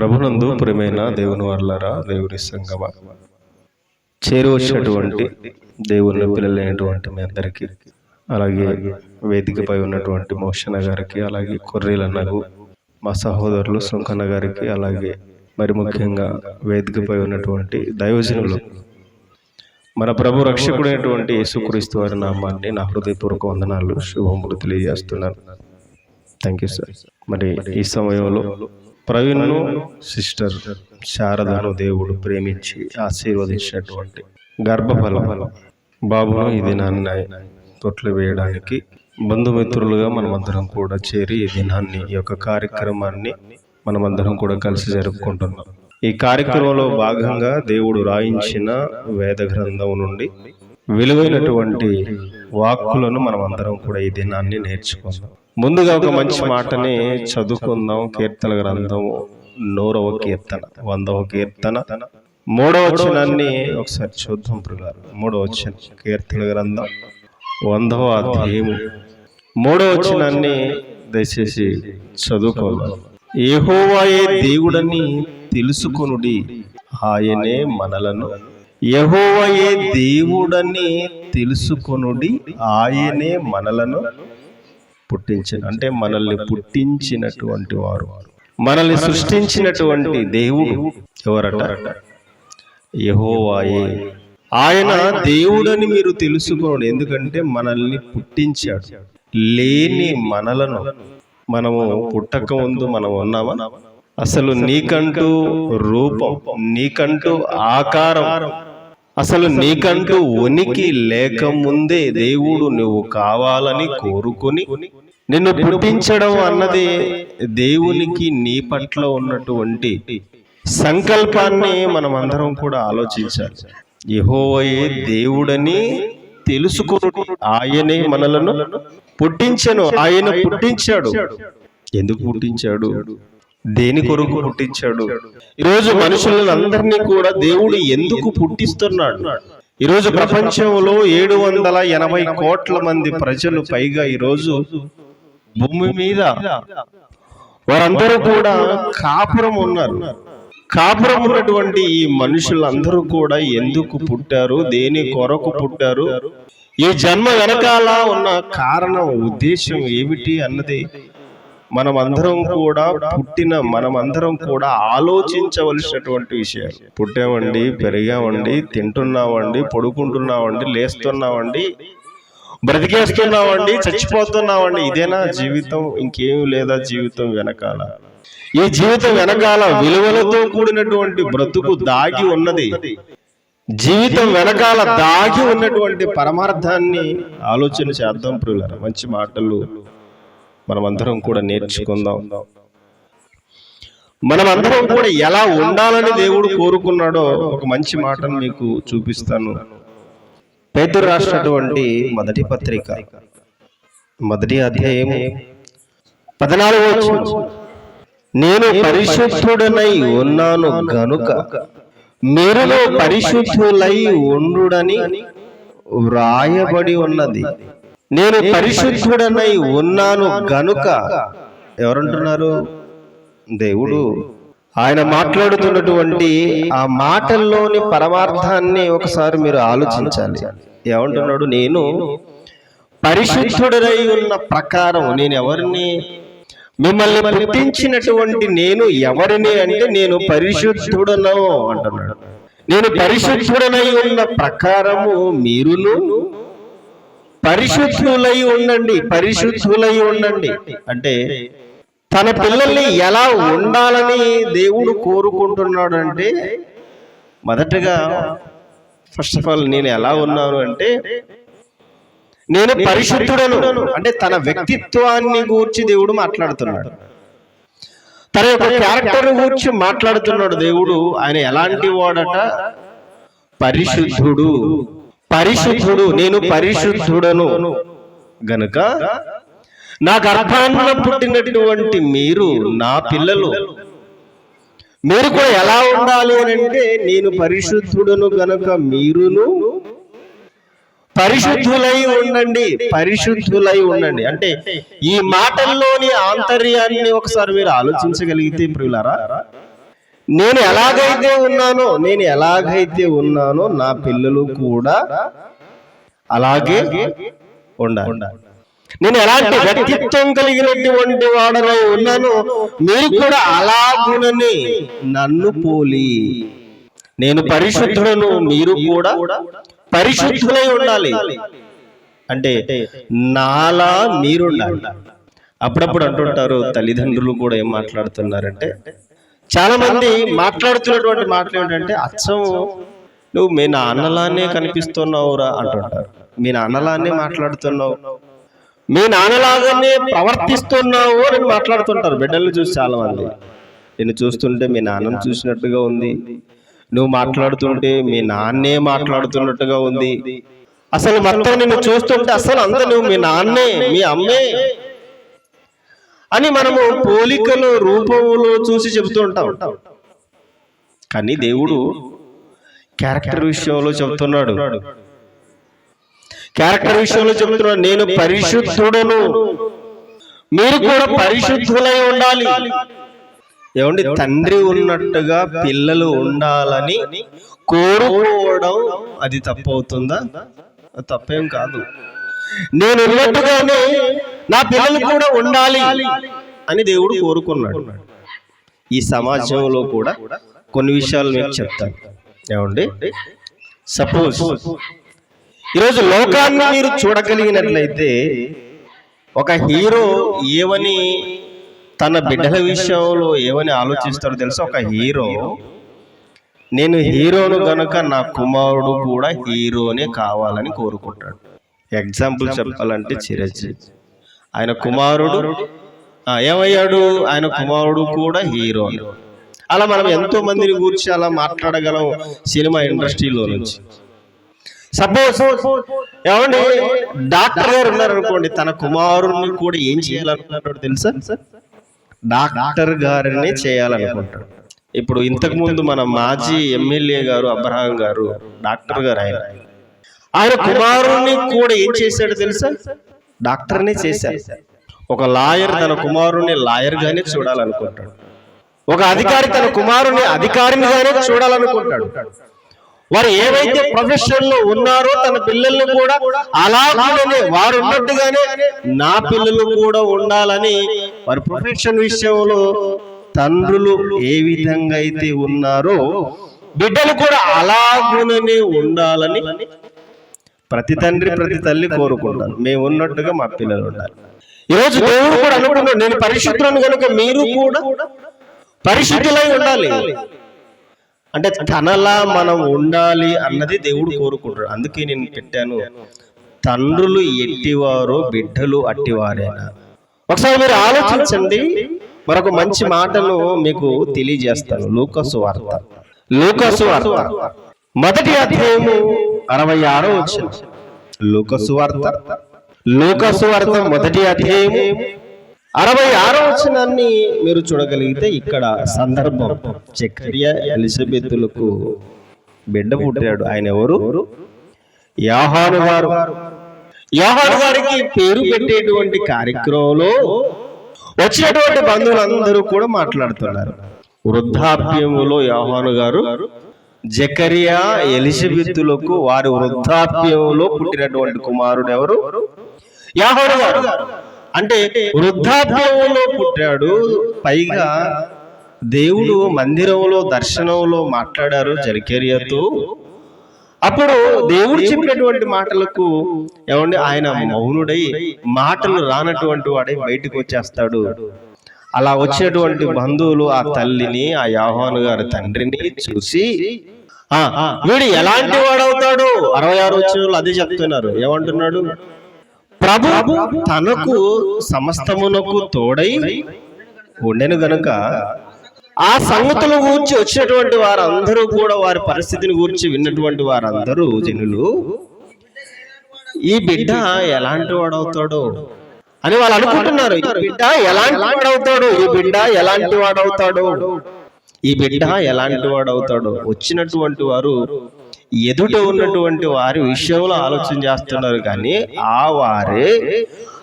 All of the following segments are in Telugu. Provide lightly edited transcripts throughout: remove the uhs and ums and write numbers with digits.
ప్రభునందు ప్రియమైన దేవుని వర్లారా, దేవుని సంగమా, చేరువచ్చినటువంటి దేవుని పిల్లలైనటువంటి మీ అందరికీ, అలాగే వేదికపై ఉన్నటువంటి మోషన్ గారికి, అలాగే కొర్రీలన్నకు, మా సహోదరులు సుంకన్న గారికి, అలాగే మరి ముఖ్యంగా వేదికపై ఉన్నటువంటి దైవజనులు, మన ప్రభు రక్షకుడైనటువంటి యేసుక్రీస్తు వారి నామాన్ని నా హృదయపూర్వక వందనాలు, శుభములు తెలియజేస్తున్నాను. Thank you sir. మరి ఈ సమయంలో ప్రవీణ్ను, సిస్టర్ శారదను దేవుడు ప్రేమించి ఆశీర్వదించినటువంటి గర్భఫలం బాబును ఈ దినాన్ని తొట్లు వేయడానికి బంధుమిత్రులుగా మనమందరం కూడా చేరి ఈ దినాన్ని, ఈ యొక్క కార్యక్రమాన్ని మనమందరం కూడా కలిసి జరుపుకుంటున్నాం. ఈ కార్యక్రమంలో భాగంగా దేవుడు రాయించిన వేద గ్రంథం నుండి విలువైనటువంటి వాక్కులను మనమందరం కూడా ఈ దినాన్ని నేర్చుకుందాం. ముందుగా ఒక మంచి మాటని చదువుకుందాం. కీర్తన గ్రంథము 100వ కీర్తన, 100వ కీర్తన 3వ వచనాన్ని ఒకసారి చూద్దాం. 3వ వచనం, కీర్తన గ్రంథం 100వ అధ్యాయము 3వ వచనాన్ని దయచేసి చదువుకోవాలి. యెహోవాయే దేవుడని తెలుసుకొనుడి, ఆయనే మనలను. యెహోవాయే దేవుడని తెలుసుకొనుడి, ఆయనే మనలను పుట్టించారు. అంటే మనల్ని పుట్టించినటువంటి వారు, మనల్ని సృష్టించినటువంటి దేవుడు ఎవరట? యెహోవాయే. ఆయన దేవుడని మీరు తెలుసుకోండి, ఎందుకంటే మనల్ని పుట్టించాడు. లేని మనలను, మనము పుట్టక ముందు మనం ఉన్నామా? అసలు నీకంటూ రూపం, నీకంటూ ఆకారం, అసలు నీకంటూ ఉనికి లేకముందే దేవుడు నువ్వు కావాలని కోరుకొని నిన్ను పుట్టించడం అన్నది దేవునికి నీ పట్ల ఉన్నటువంటి సంకల్పాన్ని మనం అందరం కూడా ఆలోచించాలి. యెహోవాయే దేవుడని తెలుసుకొని ఆయనే మనలను పుట్టించెను. ఆయన పుట్టించాడు. ఎందుకు పుట్టించాడు? దేని కొరకు పుట్టించాడు? ఈరోజు మనుషులందరినీ కూడా దేవుడు ఎందుకు పుట్టిస్తున్నాడు? ఈరోజు ప్రపంచంలో 780 కోట్ల మంది ప్రజలు పైగా ఈరోజు భూమి మీద వారందరూ కూడా కాపురం ఉన్నారు. కాపురం ఉన్నటువంటి ఈ మనుషులందరూ కూడా ఎందుకు పుట్టారు, దేని కొరకు పుట్టారు, ఈ జన్మ వెనకాల ఉన్న కారణం, ఉద్దేశం ఏమిటి అన్నది మనమందరం కూడా ఆలోచించవలసినటువంటి విషయాలు. పుట్టామండి, పెరిగామండి, తింటున్నామండి, పడుకుంటున్నామండి, లేస్తున్నామండి, బ్రతికేస్తున్నామండి, చచ్చిపోతున్నామండి. ఇదేనా జీవితం? ఇంకేమీ లేదా జీవితం వెనకాల? ఈ జీవితం వెనకాల విలువలతో కూడినటువంటి బ్రతుకు దాగి ఉన్నది. జీవితం వెనకాల దాగి ఉన్నటువంటి పరమార్థాన్ని ఆలోచన చేద్దాం ప్రియులారా. మంచి మాటలు మనమందరం కూడా నేర్చుకుందాం. మనమందరం కూడా ఎలా ఉండాలని దేవుడు కోరుకున్నాడో ఒక మంచి మాటను మీకు చూపిస్తాను. పేతురు రాసినటువంటి మొదటి పత్రిక, మొదటి అధ్యాయము 14వ వచనం, నేను పరిశుద్ధుడనై ఉన్నాను గనుక మీరులో పరిశుద్ధులై ఉండుడని వ్రాయబడి ఉన్నది. నేను పరిశుద్ధుడనై ఉన్నాను గనుక ఎవరంటున్నారు? దేవుడు. ఆయన మాట్లాడుతున్నటువంటి ఆ మాటల్లోని పరమార్థాన్ని ఒకసారి మీరు ఆలోచించాలి. ఏమంటున్నాడు? నేను పరిశుద్ధుడనై ఉన్న ప్రకారం, నేను ఎవరిని? మిమ్మల్ని పుట్టించినటువంటి నేను ఎవరిని అంటే నేను పరిశుద్ధుడను అంటున్నాడు. నేను పరిశుద్ధుడనై ఉన్న ప్రకారము మీరును పరిశుద్ధులై ఉండండి, పరిశుద్ధులై ఉండండి. అంటే తన పిల్లల్ని ఎలా ఉండాలని దేవుడు కోరుకుంటున్నాడు అంటే, మొదటగా ఫస్ట్ ఆఫ్ ఆల్ నేను ఎలా ఉన్నాను అంటే నేను పరిశుద్ధుడను. అంటే తన వ్యక్తిత్వాన్ని గూర్చి దేవుడు మాట్లాడుతున్నాడు, తన యొక్క క్యారెక్టర్ గూర్చి మాట్లాడుతున్నాడు దేవుడు. ఆయన ఎలాంటి వాడట? పరిశుద్ధుడు. పరిశుద్ధుడు. నేను పరిశుద్ధుడను గనుక నా గర్భాన పుట్టినటువంటి మీరు, నా పిల్లలు, మీరు కూడా ఎలా ఉండాలి అని అంటే నేను పరిశుద్ధుడను గనుక మీరును పరిశుద్ధులై ఉండండి, పరిశుద్ధులై ఉండండి. అంటే ఈ మాటల్లోని ఆంతర్యాన్ని ఒకసారి మీరు ఆలోచించగలిగితే ప్రియులారా, నేను ఎలాగైతే ఉన్నానో నా పిల్లలు కూడా అలాగే ఉండాలి. నేను ఎలాంటి వ్యక్తిత్వం కలిగినటువంటి వాడనై ఉన్నానో మీరు కూడా అలాగునని నన్ను పోలి. నేను పరిశుద్ధులను, మీరు కూడా పరిశుద్ధులై ఉండాలి. అంటే నాలా మీరుండాలి. అప్పుడప్పుడు అంటుంటారు తల్లిదండ్రులు కూడా ఏం మాట్లాడుతున్నారంటే, చాలా మంది మాట్లాడుతున్నటువంటి మాటలు ఏంటంటే, అచ్చం నువ్వు మీ నాన్నలానే కనిపిస్తున్నావురా అంటుంటారు. మీ నాన్నలానే మాట్లాడుతున్నావు, మీ నాన్నలాగానే ప్రవర్తిస్తున్నావు అని మాట్లాడుతుంటారు బిడ్డల్ని చూసి. చాలా మంది నిన్ను చూస్తుంటే మీ నాన్నను చూసినట్టుగా ఉంది, నువ్వు మాట్లాడుతుంటే మీ నాన్నే మాట్లాడుతున్నట్టుగా ఉంది, అసలు మొత్తం నిన్ను చూస్తుంటే అసలు అంత నువ్వు మీ నాన్నే మీ అమ్మే అని మనము పోలికలు రూపంలో చూసి చెబుతూ ఉంటాం. కానీ దేవుడు క్యారెక్టర్ విషయంలో చెబుతున్నాడు. నేను పరిశుద్ధుడను, మీరు కూడా పరిశుద్ధులై ఉండాలి. ఏమండి, తండ్రి ఉన్నట్టుగా పిల్లలు ఉండాలని కోరుకోవడం అది తప్పవుతుందా? తప్పేం కాదు. నేను ఉన్నట్టుగానే నా పిల్లలు కూడా ఉండాలి అని దేవుడు కోరుకున్నాడు. ఈ సమాజంలో కూడా కొన్ని విషయాలు మీకు చెప్తాను. ఏమండి, సపోజ్ ఈరోజు లోకాన్ని మీరు చూడగలిగినట్లయితే ఒక హీరో ఏమని తన బిడ్డల విషయంలో ఏమని ఆలోచిస్తాడో తెలుసా? ఒక హీరో, నేను హీరోను గనుక నా కుమారుడు కూడా హీరోనే కావాలని కోరుకుంటాడు. ఎగ్జాంపుల్ చెప్పాలంటే చిరంజీవి, ఆయన కుమారుడు ఏమయ్యాడు? ఆయన కుమారుడు కూడా హీరో. అలా మనం ఎంతో మందిని గురించి అలా మాట్లాడగలం సినిమా ఇండస్ట్రీలో నుంచి. సపోజ్ ఏమండి, డాక్టర్ గారు ఉన్నారనుకోండి, తన కుమారుడిని కూడా ఏం చేయాలనుకుంటాడు తెలుసా? డాక్టర్ గారిని చేయాలనుకుంటాడు. ఇప్పుడు ఇంతకు ముందు మన మాజీ ఎమ్మెల్యే గారు అబ్రహాం గారు డాక్టర్ గారు. ఆయన కుమారుణ్ణి కూడా ఏం చేశాడు తెలుసా? డాక్టర్ని చేశాడు. ఒక లాయర్ తన కుమారుణ్ణి లాయర్ గానే చూడాలనుకుంటాడు. ఒక అధికారి తన కుమారుణ్ణి అధికారినిగానే చూడాలనుకుంటాడు. వారు ఏవైతే ప్రొఫెషన్ లో ఉన్నారో తన పిల్లల్ని కూడా అలాగే వారు ఉన్నట్టుగానే నా పిల్లలు కూడా ఉండాలని వారి ప్రొఫెషన్ విషయంలో తండ్రులు ఏ విధంగా అయితే ఉన్నారో బిడ్డలు కూడా అలాగుననే ఉండాలని ప్రతి తండ్రి ప్రతి తల్లి కోరుకుంటారు. మేము ఉన్నట్టుగా మా పిల్లలు ఉండాలి. ఈరోజు దేవుడు కూడా అనుకున్నాడు, నేను పరిశుద్ధులను కనుక మీరు కూడా పరిశుద్ధులై ఉండాలి. అంటే తనలా మనం ఉండాలి అన్నది దేవుడు కోరుకుంటాడు. అందుకే నేను పెట్టాను, తండ్రులు ఎట్టివారో బిడ్డలు అట్టివారేనా. ఒకసారి మీరు ఆలోచించండి. మరొక మంచి మాటను మీకు తెలియజేస్తాను. లూకాసు వార్త మొదటి అధ్యాయము 66వ వచనం. లూకాసు వార్త మొదటి అధ్యాయము 66వ వచనాన్ని మీరు చూడగలిగితే ఇక్కడ సందర్భం, జకర్యా ఎలిజబెతులకు బిడ్డ పుట్టాడు. ఆయన ఎవరు? యోహాను గారు. యోహాను గారికి పేరు పెట్టేటువంటి కార్యక్రమంలో వచ్చినటువంటి బంధువులందరూ కూడా మాట్లాడుతున్నారు. వృద్ధాప్యములో యోహాను గారు జకర్యా ఎలిజబెతులకు వారి వృద్ధాప్యంలో పుట్టినటువంటి కుమారుడు ఎవరు? యోహాను గారు. అంటే వృద్ధాప్యంలో పుట్టాడు. పైగా దేవుడు మందిరంలో దర్శనంలో మాట్లాడారు జకర్యాతో. అప్పుడు దేవుడు చెప్పినటువంటి మాటలకు ఏమండి ఆయన మౌనుడై మాటలు రానటువంటి వాడై బయటకు వచ్చేస్తాడు. అలా వచ్చినటువంటి బంధువులు ఆ తల్లిని, ఆ యోహాను గారి తండ్రిని చూసి వీడు ఎలాంటి వాడవుతాడు? 66 వచనంలో అదే చెప్తున్నారు. ఏమంటున్నాడు? ప్రభు తనకు సమస్తమునకు తోడై ఉండెను గనుక ఆ సంగతుల గురించి వచ్చినటువంటి వారందరూ కూడా వారి పరిస్థితిని గురించి విన్నటువంటి వారందరూ జనులు ఈ బిడ్డ ఎలాంటి వాడవుతాడో అని వాళ్ళు అనుకుంటున్నారు. ఈ బిడ్డ ఎలాంటి వాడవుతాడు? ఈ బిడ్డ ఎలాంటి వాడవుతాడో వచ్చినటువంటి వారు ఎదుట ఉన్నటువంటి వారి విషయంలో ఆలోచన చేస్తున్నారు. కానీ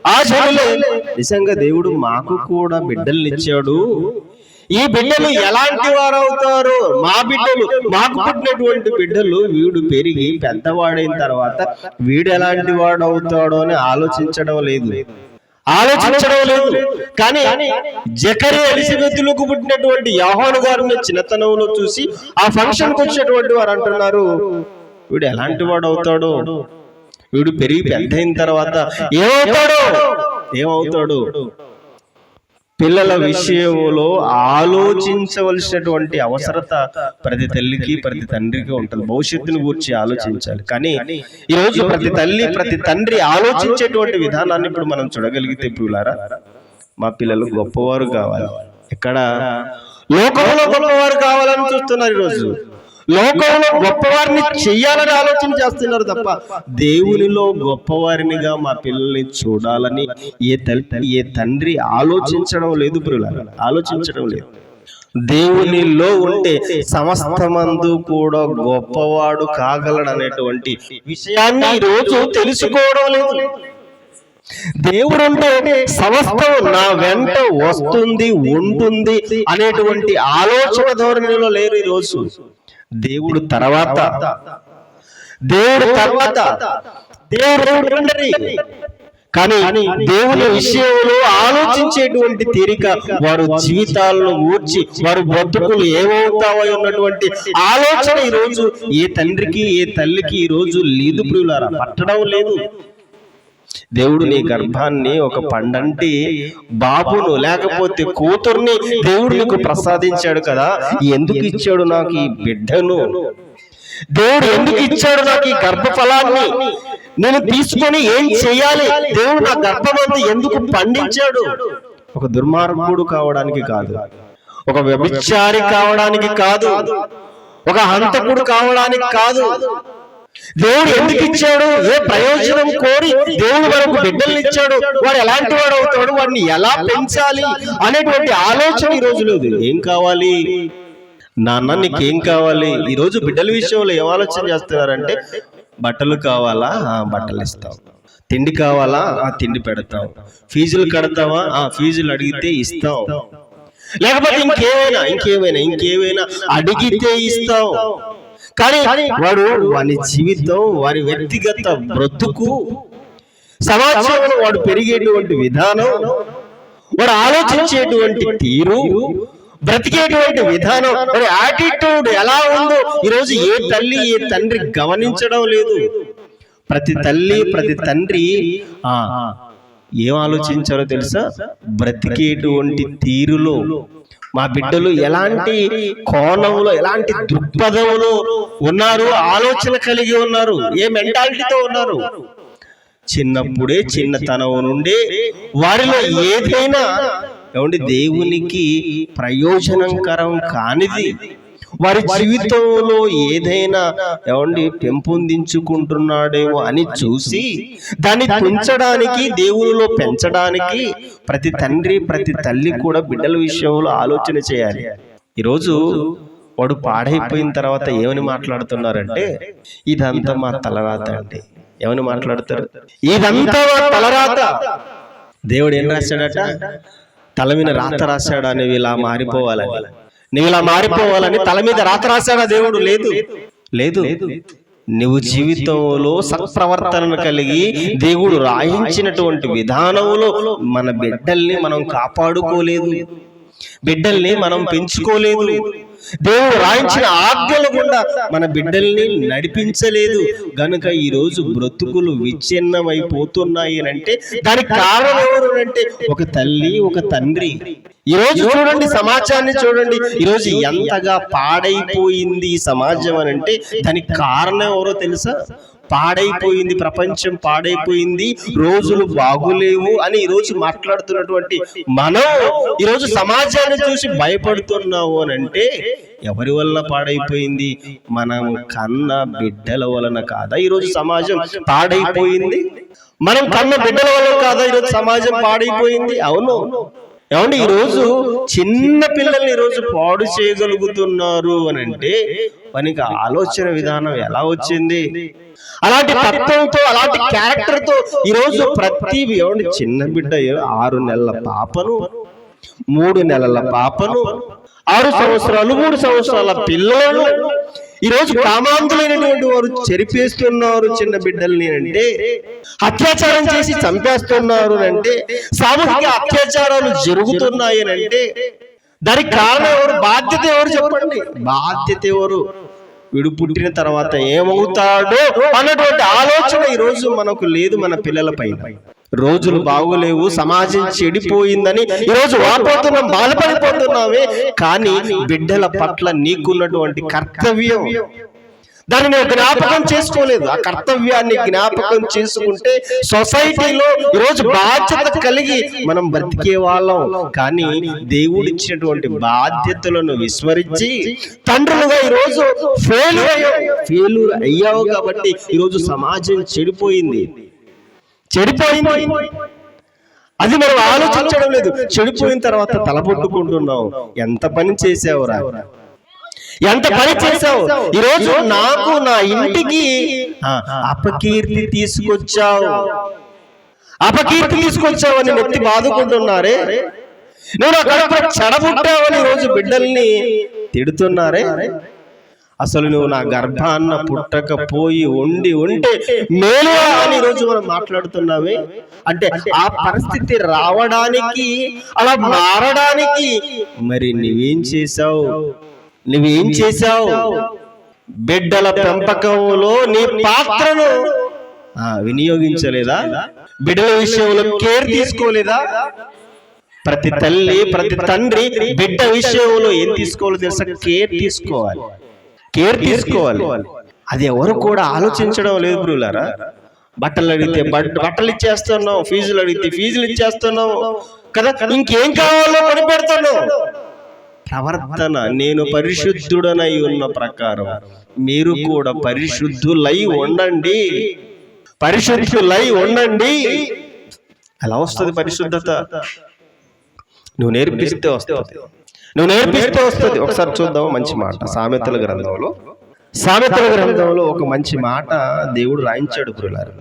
ఆ జనులే నిజంగా దేవుడు మాకు కూడా బిడ్డల్ని ఇచ్చాడు, ఈ బిడ్డలు ఎలాంటి వారు అవుతారు, మా బిడ్డలు, మాకు పుట్టినటువంటి బిడ్డలు వీడు పెరిగి పెద్దవాడైన తర్వాత వీడు ఎలాంటి వాడు అవుతాడో అని ఆలోచించడం లేదు. కానీ జకరియా ఎలిజబెతులకు పుట్టినటువంటి యోహాను గారిని చిన్నతనంలో చూసి ఆ ఫంక్షన్ కు వచ్చేటువంటి వారు అంటున్నారు, వీడు ఎలాంటి వాడు అవుతాడో, వీడు పెరిగి పెద్ద అయిన తర్వాత ఏమవుతాడు. పిల్లల విషయంలో ఆలోచించవలసినటువంటి అవసరత ప్రతి తల్లికి ప్రతి తండ్రికి ఉంటుంది. భవిష్యత్తును గురించి ఆలోచించాలి. కానీ ఈరోజు ప్రతి తల్లి ప్రతి తండ్రి ఆలోచించేటువంటి విధానాన్ని ఇప్పుడు మనం చూడగలిగితే, పిల్లారా, మా పిల్లలు గొప్పవారు కావాలి. ఇక్కడ లోకంలో గొప్పవారు కావాలని చూస్తున్నారు. ఈరోజు లోకంలో గొప్పవారిని చెయ్యాలని ఆలోచన చేస్తున్నారు తప్ప దేవునిలో గొప్పవారినిగా మా పిల్లల్ని చూడాలని ఏ తండ్రి ఆలోచించడం లేదు. పిల్లలు ఆలోచించడం లేదు. దేవునిలో ఉంటే సమస్తమందు కూడా గొప్పవాడు కాగలడు అనేటువంటి విషయాన్ని ఈరోజు తెలుసుకోవడం లేదు. దేవుడు అంటే సమస్తం నా వెంట వస్తుంది ఉంటుంది అనేటువంటి ఆలోచన ధోరణిలో లేరు ఈరోజు. దేవుడు తర్వాత కానీ దేవుని విషయంలో ఆలోచించేటువంటి తీరిక వారు జీవితాలను ఊర్చి వారు బతుకులు ఏమవుతావో ఉన్నటువంటి ఆలోచన ఈరోజు ఏ తండ్రికి ఏ తల్లికి ఈరోజు లేదు. ప్రియులారా, పట్టడం లేదు. దేవుడు నీ గర్భాన్ని ఒక పండంటి బాబును లేకపోతే కూతుర్ని దేవుడు నీకు ప్రసాదించాడు కదా, ఎందుకు ఇచ్చాడు నాకు ఈ బిడ్డను? దేవుడు ఎందుకు ఇచ్చాడు నాకు ఈ గర్భఫలాన్ని? నేను తీసుకొని ఏం చేయాలి? దేవుడు నా గర్భమంతా ఎందుకు పండించాడు? ఒక దుర్మార్గుడు కావడానికి కాదు, ఒక వ్యభిచారి కావడానికి కాదు, ఒక హంతకుడు కావడానికి కాదు. దేవుడు ఎందుకు ఇచ్చాడు? ఏ ప్రయోజనం కోరి దేవుడు మనకు బిడ్డల్ని ఇచ్చాడు? వాడు ఎలాంటి వాడు అవుతాడు? వాడిని ఎలా పెంచాలి అనేటువంటి ఆలోచన ఈ రోజు లేదు. ఏం కావాలి నాన్న, నీకేం కావాలి? ఈ రోజు బిడ్డల విషయంలో ఏం ఆలోచన చేస్తున్నారంటే, బట్టలు కావాలా? బట్టలు ఇస్తాం. తిండి కావాలా? తిండి పెడతాం. ఫీజులు కడతావా? ఫీజులు అడిగితే ఇస్తాం. లేకపోతే ఇంకేమైనా అడిగితే ఇస్తాం. కానీ వారి జీవితం, వారి వ్యక్తిగత బ్రతుకు, సమాజంలో వాడు పెరిగేటువంటి విధానం, వాడు ఆలోచించేటువంటి తీరు, బ్రతికేటువంటి విధానం, వారి యాటిట్యూడ్ ఎలా ఉందో ఈరోజు ఏ తల్లి ఏ తండ్రి గమనించడం లేదు. ప్రతి తల్లి ప్రతి తండ్రి ఏం ఆలోచించారో తెలుసా? బ్రతికేటువంటి తీరులో మా బిడ్డలు ఎలాంటి కోణంలో ఎలాంటి దృక్పథంలో ఉన్నారు, ఆలోచన కలిగి ఉన్నారు, ఏ మెంటాలిటీతో ఉన్నారు. చిన్నప్పుడే చిన్నతనం నుండి వారిలో ఏదైనా దేవునికి ప్రయోజనకరం కానిది వారి జీవితంలో ఏదైనా పెంపొందించుకుంటున్నాడేమో అని చూసి దాన్ని పెంచడానికి, దేవునిలో పెంచడానికి ప్రతి తండ్రి ప్రతి తల్లి కూడా బిడ్డల విషయంలో ఆలోచన చేయాలి. ఈరోజు వాడు పాడైపోయిన తర్వాత ఏమని మాట్లాడుతున్నారంటే, ఇదంతా మా తలరాత అండి. ఏమని మాట్లాడతారు? ఇదంతా మా తలరాత. దేవుడు ఏం రాశాడట? తల మీద రాత రాశాడు అని ఇలా మారిపోవాలని, నువ్వు ఇలా మారిపోవాలని తల మీద రాత రాశాడా దేవుడు? లేదు. నువ్వు జీవితంలో సత్ప్రవర్తనను కలిగి దేవుడు రాయించినటువంటి విధానంలో మన బిడ్డల్ని మనం కాపాడుకోలేదు, బిడ్డల్ని మనం పెంచుకోలేదు. దేవుడు రాయించిన ఆజ్ఞలు గుండా మన బిడ్డల్ని నడిపించలేదు. గనుక ఈ రోజు బ్రతుకులు విచ్ఛిన్నమైపోతున్నాయి అంటే దానికి కారణం ఎవరు అంటే ఒక తల్లి ఒక తండ్రి. ఈ రోజు చూడండి, సమాజాన్ని చూడండి, ఈరోజు ఎంతగా పాడైపోయింది ఈ సమాజం అని అంటే దానికి కారణం ఎవరో తెలుసా? పాడైపోయింది, ప్రపంచం పాడైపోయింది, రోజులు బాగులేవు అని ఈరోజు మాట్లాడుతున్నటువంటి మనం ఈరోజు సమాజాన్ని చూసి భయపడుతున్నావు అని అంటే ఎవరి వలన పాడైపోయింది? మనం కన్న బిడ్డల వలన కాదా ఈరోజు సమాజం పాడైపోయింది? మనం కన్న బిడ్డల వలన కాదా ఈరోజు సమాజం పాడైపోయింది? అవును. ఏమండి, ఈరోజు చిన్న పిల్లల్ని ఈరోజు పాడు చేయగలుగుతున్నారు అని అంటే మనకి ఆలోచన విధానం ఎలా వచ్చింది? అలాంటి తత్వంతో అలాంటి క్యారెక్టర్ తో ఈరోజు ప్రతి చిన్న బిడ్డ 6 నెలల పాపను 3 నెలల పాపను, 6 సంవత్సరాలు 3 సంవత్సరాల పిల్లలను ఈరోజు కామాంధులైనటువంటి వారు చెరిపేస్తున్నారు చిన్న బిడ్డల్ని అంటే, అత్యాచారం చేసి చంపేస్తున్నారు అంటే, సామూహిక అత్యాచారాలు జరుగుతున్నాయి అంటే దానికి కారణం ఎవరు? బాధ్యత ఎవరు చెప్పండి? బాధ్యత ఎవరు? వీడు పుట్టిన తర్వాత ఏమవుతాడో అన్నటువంటి ఆలోచన ఈరోజు మనకు లేదు. మన పిల్లల పైన రోజులు బాగోలేవు, సమాజం చెడిపోయిందని ఈరోజు వాపోతున్నాం, బాధపడిపోతున్నామే. కానీ బిడ్డల పట్ల నీకున్నటువంటి కర్తవ్యం, దాన్ని నేను జ్ఞాపకం చేసుకోలేదు. ఆ కర్తవ్యాన్ని జ్ఞాపకం చేసుకుంటే సొసైటీలో ఈరోజు బాధ్యత కలిగి మనం బ్రతికే వాళ్ళం. కానీ దేవుడిచ్చినటువంటి బాధ్యతలను విస్మరించి తండ్రులుగా ఈరోజు ఫెయిల్యూర్ అయ్యావు. కాబట్టి ఈరోజు సమాజం చెడిపోయింది. అది మనం ఆలోచించడం లేదు. చెడిపోయిన తర్వాత తలపొట్టుకుంటున్నావు. ఎంత పని చేసావురా, ఎంత పని చేసావు. ఈరోజు నాకు, నా ఇంటికి అపకీర్తి తీసుకొచ్చావని నెత్తి బాదుకుంటున్నారే. నేను అక్కడ చెడబుట్టావని ఈరోజు బిడ్డల్ని తిడుతున్నారే. అసలు నువ్వు నా గర్భాన్న పుట్టకపోయి ఉంటే మేలు అని ఈరోజు మనం మాట్లాడుతున్నావే. అంటే ఆ పరిస్థితి రావడానికి, అలా మారడానికి మరి నువ్వేం చేశావు? బిడ్డల పెంపకంలో నీ పాత్రను వినియోగించలేదా? బిడ్డల విషయంలో కేర్ తీసుకోలేదా? ప్రతి తల్లి, ప్రతి తండ్రి బిడ్డ విషయంలో ఏం తీసుకోవాలో తెలుసా? కేర్ తీసుకోవాలి. అది ఎవరు కూడా ఆలోచించడం లేదు బ్రూలారా. బట్టలు అడిగితే బట్టలు ఇచ్చేస్తున్నావు, ఫీజులు అడిగితే ఫీజులు ఇచ్చేస్తున్నావు కదా, ఇంకేం కావాలో కొని పెడుతున్నావు. ప్రవర్తన, నేను పరిశుద్ధుడనై ఉన్న ప్రకారం మీరు కూడా పరిశుద్ధులై ఉండండి. ఎలా వస్తుంది పరిశుద్ధత? నువ్వు నేర్పిస్తే వస్తుంది. ఒకసారి చూద్దాం మంచి మాట. సామెతల గ్రంథంలో ఒక మంచి మాట దేవుడు రాయించాడు గురులారు.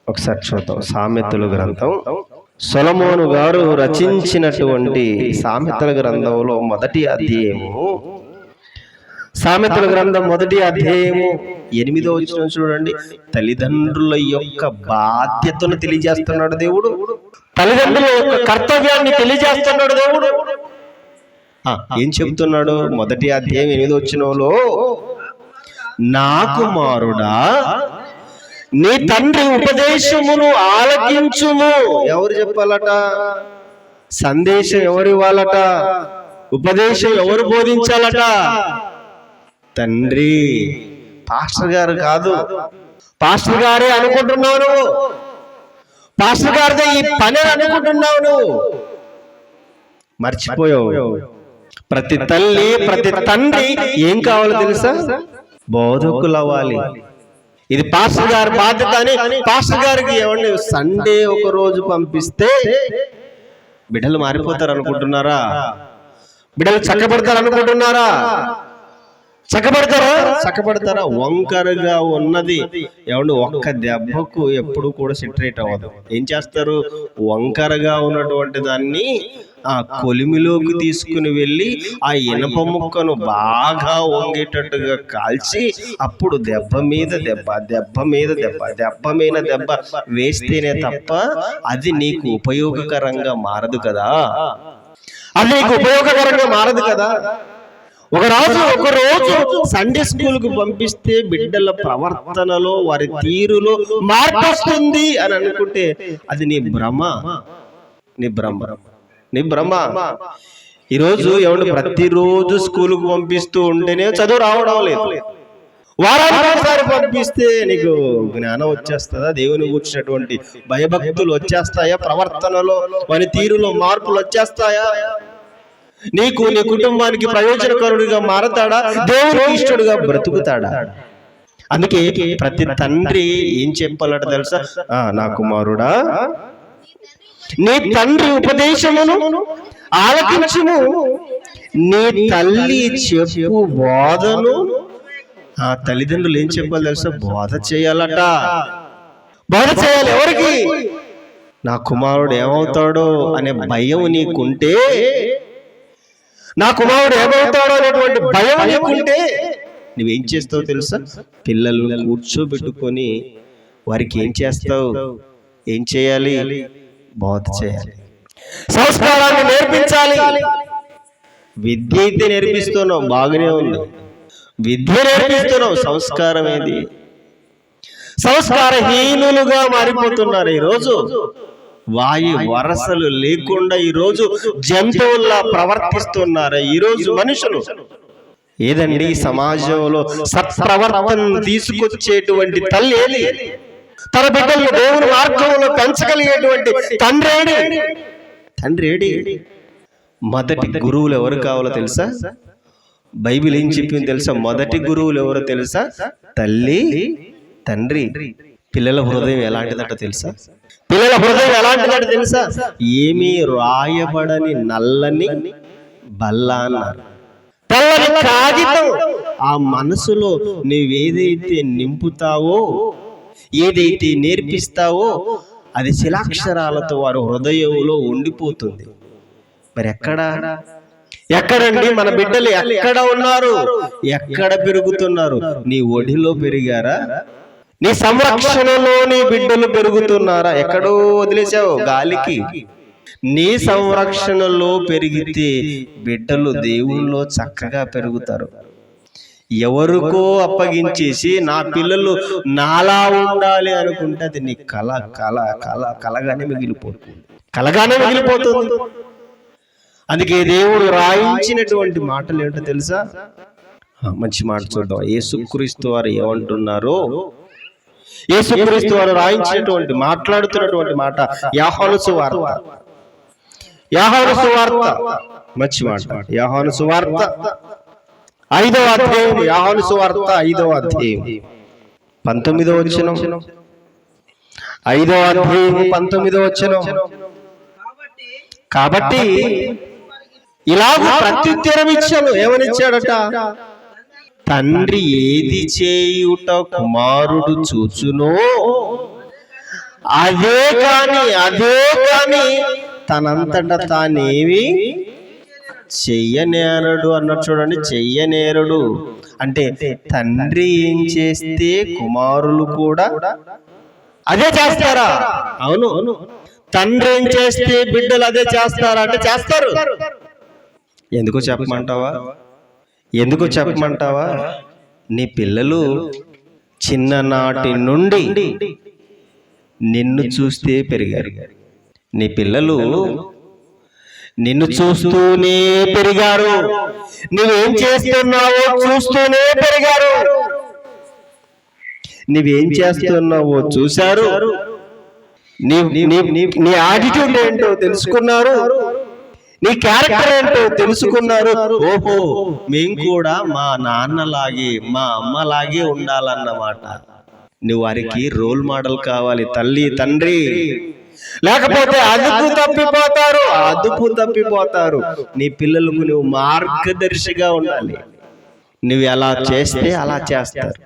ఒకసారి చూద్దాం. సామెతల గ్రంథం, సొలొమోను గారు రచించినటువంటి సామెతల గ్రంథంలో మొదటి అధ్యాయము, సామెతల గ్రంథం మొదటి అధ్యాయము 8వ వచనం చూడండి. తల్లిదండ్రుల యొక్క బాధ్యతను తెలియజేస్తున్నాడు దేవుడు. తల్లిదండ్రుల యొక్క కర్తవ్యాన్ని తెలియజేస్తున్నాడు దేవుడు. ఏం చెప్తున్నాడు? మొదటి అధ్యాయం 8వ వచనంలో, నా కుమారుడా నీ తండ్రి ఉపదేశమును ఆలకించుము. ఎవరు చెప్పాలట? సందేశం ఎవరు ఇవ్వాలట? ఉపదేశం ఎవరు బోధించాలట? తండ్రి. పాస్టర్ గారు కాదు. పాస్టర్ గారే అనుకుంటున్నావు నువ్వు. పాస్టర్ గారిదే ఈ పని అనుకుంటున్నావు నువ్వు. మర్చిపోయావు. ప్రతి తల్లి, ప్రతి తండ్రి ఏం కావాలో తెలుసా? బోధకులు అవ్వాలి. ఇది పాస్టర్ గారి బాధ్యత అని పాస్టర్ గారికి ఏమండి సండే ఒక రోజు పంపిస్తే బిడ్డలు మారిపోతారు అనుకుంటున్నారా? బిడ్డలు చక్కబడతారు అనుకుంటున్నారా? చక్కబడతారా? వంకరగా ఉన్నది ఏమండి ఒక్క దెబ్బకు ఎప్పుడు కూడా సెటరేట్ అవ్వదు. ఏం చేస్తారు? వంకరగా ఉన్నటువంటి దాన్ని ఆ కొలిమిలోకి తీసుకుని వెళ్ళి ఆ ఇనప ముక్కను బాగా వంగేటట్టుగా కాల్చి అప్పుడు దెబ్బ మీద దెబ్బ వేస్తేనే తప్ప అది నీకు ఉపయోగకరంగా మారదు కదా. ఒక రోజు సండే స్కూల్ కు పంపిస్తే బిడ్డల ప్రవర్తనలో, వారి తీరులో మార్పు వస్తుంది అని అనుకుంటే అది నీ భ్రమ. ఈరోజు ఏమంటే ప్రతిరోజు స్కూలుకు పంపిస్తూ ఉంటేనే చదువు రావడం లేదు. వారానికి ఒకసారి పంపిస్తే నీకు జ్ఞానం వచ్చేస్తుందా? దేవుని కూర్చున్నటువంటి భయభక్తులు వచ్చేస్తాయా? ప్రవర్తనలో, వారి తీరులో మార్పులు వచ్చేస్తాయా? నీకు, నీ కుటుంబానికి ప్రయోజనకరుడిగా మారతాడా? దేవునికి ఇష్టడుగా బ్రతుకుతాడా? అందుకే ప్రతి తండ్రి ఏం చెప్పాలట తెలుసా? నా కుమారుడా నీ తండ్రి ఉపదేశమును ఆలకించుము, నీ తల్లి చెప్పు బోధను. తల్లిదండ్రులు ఏం చెప్పాలి తెలుసా? బోధ చేయాలట. బోధ చేయాలి. ఎవరికి? నా కుమారుడు ఏమవుతాడో అనే భయం నీకుంటే, నా కుమారుడు ఏమవుతాడో అనేటువంటి భయం నీకుంటే నువ్వేం చేస్తావు తెలుసా? పిల్లల్ని కూర్చోబెట్టుకొని వారికి ఏం చేస్తావు? ఏం చేయాలి? బోధ చేయాలి, సంస్కారాన్ని నేర్పించాలి. విద్య అయితే నేర్పిస్తున్నావు, బాగానే ఉంది. విద్య నేర్పిస్తున్నావు, సంస్కారం ఏది? సంస్కారహీనులుగా మారిపోతున్నారు ఈరోజు. వాయు వరసలు లేకుండా ఈరోజు జంతువుల్లా ప్రవర్తిస్తున్నారు ఈరోజు మనుషులు. ఏదండి సమాజంలో సత్ప్రవర్తన తీసుకొచ్చేటువంటి తల్లి ఏది? తన బిడ్డలు దేవుని మార్గంలో పెంచగలిగేటువంటి తండ్రి ఏడి? మొదటి గురువులు ఎవరు కావాలో తెలుసా? బైబిల్ ఏం చెప్పింది తెలుసా? మొదటి గురువులు ఎవరో తెలుసా? తల్లి, తండ్రి. పిల్లల హృదయం ఎలాంటిదట తెలుసా? పిల్లల హృదయం ఎలాంటిదట తెలుసా? ఏమీ రాయబడని నల్లని బల్ల అన్నారు. తెల్లని కాగితం. ఆ మనసులో నువ్వేదైతే నింపుతావో, ఏదైతే నేర్పిస్తావో అది శిలాక్షరాలతో వారి హృదయంలో ఉండిపోతుంది. మరి ఎక్కడండి మన బిడ్డలు? ఎక్కడ ఉన్నారు? ఎక్కడ పెరుగుతున్నారు? నీ ఒడిలో పెరిగారా? నీ సంరక్షణలో నీ బిడ్డలు పెరుగుతున్నారా? ఎక్కడో వదిలేసావు గాలికి. నీ సంరక్షణలో పెరిగితే బిడ్డలు దేవుల్లో చక్కగా పెరుగుతారు. ఎవరికో అప్పగించేసి నా పిల్లలు నాలా ఉండాలి అనుకుంటే అది నీ కలగానే మిగిలిపోతుంది. అందుకే దేవుడు రాయించినటువంటి మాటలు ఏంటో తెలుసా? మంచి మాట చూద్దాం. యేసుక్రీస్తు వారు ఏమంటున్నారో, యేసుక్రీస్తు వారు రాయించినటువంటి మాట్లాడుతున్నటువంటి మాట యోహాను సువార్త. మంచి మాట. యోహాను సువార్త 5వ అధ్యాయం. యోహాను సువార్త 5వ అధ్యాయం 19వ వచనం. 5వ అధ్యాయం 19వ వచనం. కాబట్టి ఇలాగ ప్రత్యుత్తరం ఇచ్చాను. ఏమనిచ్చాడట? తండ్రి ఏది చేయుట కుమారుడు చూచునో అదే కాని తనంతట తానేమి చెయ్యనేరడు అన్నట్టు చూడండి. చెయ్యనేరడు అంటే తండ్రి ఏం చేస్తే కుమారులు కూడా అదే చేస్తారా? అవును. తండ్రి ఏం చేస్తే బిడ్డలు అదే చేస్తారా అంటే చేస్తారు. ఎందుకు చెప్పమంటావా? నీ పిల్లలు చిన్ననాటి నుండి నిన్ను చూస్తే పెరిగారు. నీ పిల్లలు నిన్ను చూస్తూనే పెరిగారు. నువ్వేం చేస్తున్నావో చూస్తూనే పెరిగారు. నువ్వేం చేస్తున్నావో చూశారు. నీ యాటిట్యూడ్ ఏంటో తెలుసుకున్నారు. నీ క్యారెక్టర్ ఏంటో తెలుసుకున్నారు. ఓహో, మేము కూడా మా నాన్నలాగే మా అమ్మలాగే ఉండాలన్నమాట. నువ్వు వారికి రోల్ మోడల్ కావాలి, తల్లి తండ్రి. లేకపోతే అదుపు తప్పిపోతారు. నీ పిల్లలకు నువ్వు మార్గదర్శిగా ఉండాలి. నువ్వు ఎలా చేస్తే అలా చేస్తారు.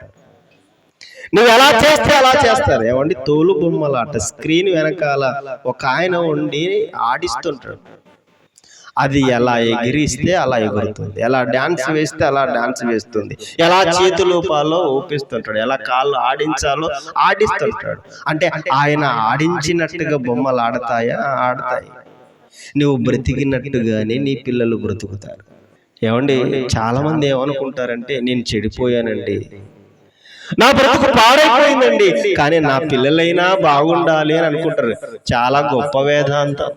ఏమండి, తోలు బొమ్మలాట స్క్రీన్ వెనకాల ఒక ఆయన ఉండి ఆడిస్తుంటాడు. అది ఎలా ఎగిరిస్తే అలా ఎగురుతుంది, ఎలా డాన్స్ వేస్తే అలా డాన్స్ వేస్తుంది, ఎలా చేతులు పాలో ఊపిస్తుంటాడు, ఎలా కాళ్ళు ఆడించాలో ఆడిస్తుంటాడు. అంటే ఆయన ఆడించినట్టుగా బొమ్మలు ఆడతాయి. నువ్వు బ్రతికినట్టుగానే నీ పిల్లలు బ్రతుకుతారు. ఏమండి, చాలా మంది ఏమనుకుంటారంటే నేను చెడిపోయానండి, నా బ్రతుకు పాడైపోయిందండి, కానీ నా పిల్లలైనా బాగుండాలి అని అనుకుంటారు. చాలా గొప్ప వేదాంతం.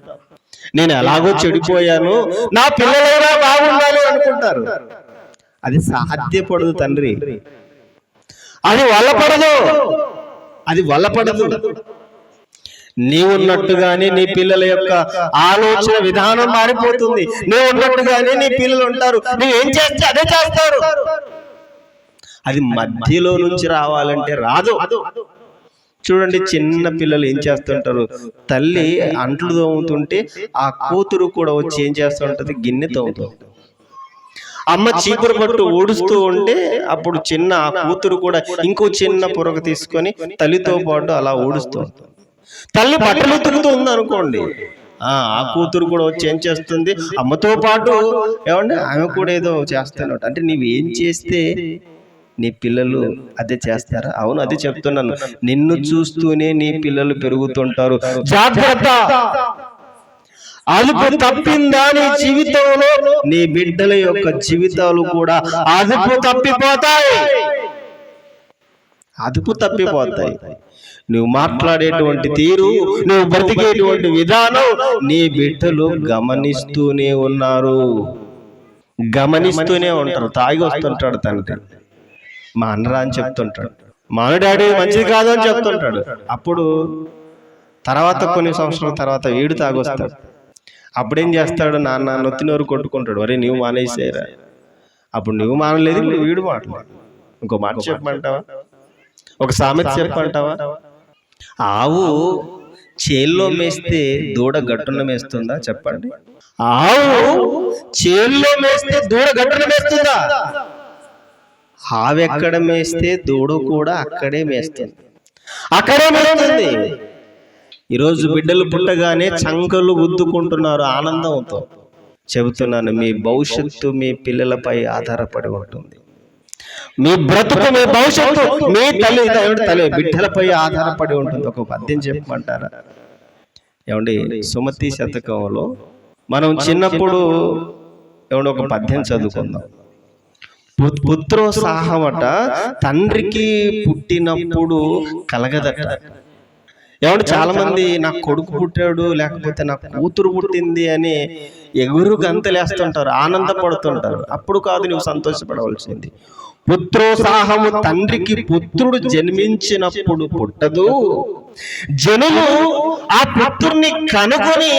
నేను ఎలాగో చెడిపోయాను, నా పిల్లలైనా బాగుండాలి అనుకుంటారు. అది సాధ్యపడదు తండ్రి, అది వల్లపడదు. నీవున్నట్టుగానే నీ పిల్లల యొక్క ఆలోచన విధానం మారిపోతుంది. నీవున్నట్టుగానే నీ పిల్లలు ఉంటారు. నువ్వేం చేస్తే అదే చేస్తారు. అది మధ్యలో నుంచి రావాలంటే రాదు. చూడండి, చిన్న పిల్లలు ఏం చేస్తుంటారు, తల్లి అంట్లు తోముతుంటే ఆ కూతురు కూడా వచ్చి ఏం చేస్తుంటది, గిన్నె తోముతుంది. అమ్మ చీపురు పట్టు ఊడుస్తూ ఉంటే అప్పుడు చిన్న ఆ కూతురు కూడా ఇంకో చిన్న పొరక తీసుకొని తల్లితో పాటు అలా ఊడుస్తూ ఉంటుంది. తల్లి బట్టలు ఉతుకుతుంది అనుకోండి, ఆ కూతురు కూడా వచ్చి ఏం చేస్తుంది, అమ్మతో పాటు ఏమంటే ఆమె కూడా ఏదో చేస్తాను. అంటే నీవేం చేస్తే నీ పిల్లలు అదే చేస్తారా? అవును, అదే చెప్తున్నాను. నిన్ను చూస్తూనే నీ పిల్లలు పెరుగుతుంటారు. జాగ్రత్త. అదుపు తప్పిందా నీ జీవితంలో, నీ బిడ్డల యొక్క జీవితాలు కూడా అదుపు తప్పిపోతాయి. అదుపు తప్పిపోతాయి. నువ్వు మాట్లాడేటువంటి తీరు, నువ్వు బ్రతికేటువంటి విధానం నీ బిడ్డలు గమనిస్తూనే ఉన్నారు, గమనిస్తూనే ఉంటారు. తాగి వస్తుంటాడు తండ్రి, మా అన్నరా అని చెప్తుంటాడు, మా డాడీ మంచిది కాదు అని చెప్తుంటాడు. అప్పుడు తర్వాత కొన్ని సంవత్సరాల తర్వాత వీడు తాగొస్తాడు. అప్పుడేం చేస్తాడు, నాన్న నొత్తినోరు కొట్టుకుంటాడు, వరే నువ్వు మానేసేరా. అప్పుడు నువ్వు మానలేదు, ఇప్పుడు వీడు మాట్లాడు. ఇంకో మాట చెప్పమంటావా? ఒక సామెత చెప్పమంటావా? ఆవు చేల్లో మేస్తే దూడ గట్టున మేస్తుందా? చెప్పండి. ఆవు చేల్లో మేస్తే దూడ గట్టున మేస్తుందా? ఆవు ఎక్కడ మేస్తే దూడ కూడా అక్కడే మేస్తుంది, అక్కడే మేస్తుంది. ఈరోజు బిడ్డలు పుట్టగానే చంకలు గుద్దుకుంటున్నారు ఆనందంతో. చెబుతున్నాను, మీ భవిష్యత్తు మీ పిల్లలపై ఆధారపడి ఉంటుంది. మీ బ్రతుకు, మీ భవిష్యత్తు మీ తల్లి బిడ్డలపై ఆధారపడి ఉంటుంది. ఒక పద్యం చెప్పమంటారా? ఏమండి, సుమతి శతకంలో మనం చిన్నప్పుడు ఏమంటే ఒక పద్యం చదువుకుందాం. పుత్రోత్సాహమట తండ్రికి పుట్టినప్పుడు కలగదట. ఏమంటే చాలా మంది నాకు కొడుకు పుట్టాడు, లేకపోతే నాకు కూతురు పుట్టింది అని ఎగురు గంతలేస్తుంటారు, ఆనందపడుతుంటారు. అప్పుడు కాదు నువ్వు సంతోషపడవలసింది. పుత్రోత్సాహము తండ్రికి పుత్రుడు జన్మించినప్పుడు పుట్టదు, జనులు ఆ పుత్రుని కనుగొని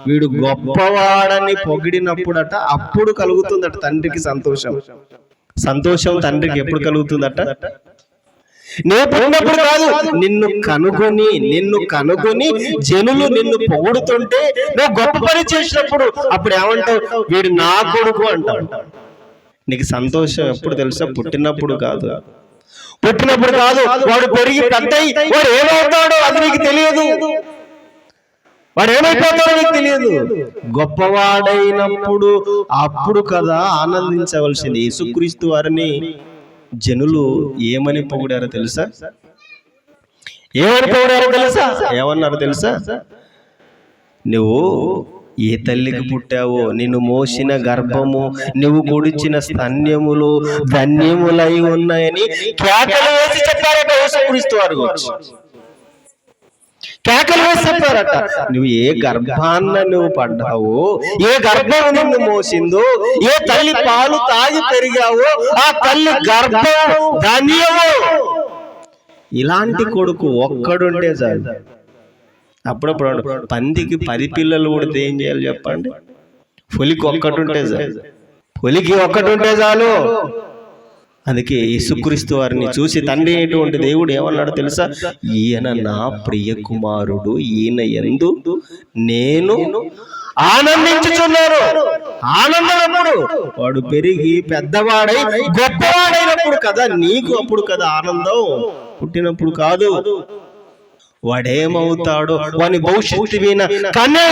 వీడు గొప్పవాడని పొగిడినప్పుడట అప్పుడు కలుగుతుందట తండ్రికి సంతోషం. సంతోషం తండ్రికి ఎప్పుడు కలుగుతుందట? నేను పుట్టినప్పుడు కాదు, నిన్ను కనుగొని జనులు నిన్ను పొగుడుతుంటే నువ్వు గొప్ప పని చేసినప్పుడు అప్పుడు ఏమంటావు, వీడు నా కొడుకు అంటావు. నీకు సంతోషం ఎప్పుడు తెలుసా? పుట్టినప్పుడు కాదు. పుట్టినప్పుడు కాదు, వాడు పెరిగి పెద్దయి వాడు ఏమవుతాడో అది నీకు తెలియదు, వాడు ఏమైపోతాడో నీకు తెలియదు. గొప్పవాడైనప్పుడు అప్పుడు కదా ఆనందించవలసింది. యేసుక్రీస్తు వారిని జనులు ఏమని పొగిడారో తెలుసా? ఏమన్నారో తెలుసా? నువ్వు ఏ తల్లికి పుట్టావో, నిన్ను మోసిన గర్భము, నువ్వు కొడిచిన స్తన్యములు ధన్యములై ఉన్నాయని కేకలు వేసి చెప్పారట యేసుక్రీస్తు వారు. కేకలు వేసి చెప్పారట. నువ్వు ఏ గర్భాన్న నువ్వు పడ్డావో, ఏ గర్భం నిన్ను మోసిందో, ఏ తల్లి పాలు తాగి పెరిగావో ఆ తల్లి గర్భం ధన్యము. ఇలాంటి కొడుకు ఒక్కడుంటే చాలు. అప్పుడప్పుడు పందికి 10 పిల్లలు కూడా ఏం చేయాలి చెప్పండి? పులికి ఒక్కటుంటే చాలు, పులికి ఒక్కటుంటే చాలు. అందుకే యేసుక్రీస్తు వారిని చూసి తండ్రి అయినటువంటి దేవుడు ఏమన్నాడు తెలుసా? ఈయన నా ప్రియ కుమారుడు, ఈయన యందు నేను ఆనందించుచున్నాను. ఆనందం అప్పుడు వాడు పెరిగి పెద్దవాడై గొప్పవాడైనప్పుడు కదా నీకు, అప్పుడు కదా ఆనందం, పుట్టినప్పుడు కాదు. వాడేమవుతాడో వాని భవిష్యత్తు విన కనే,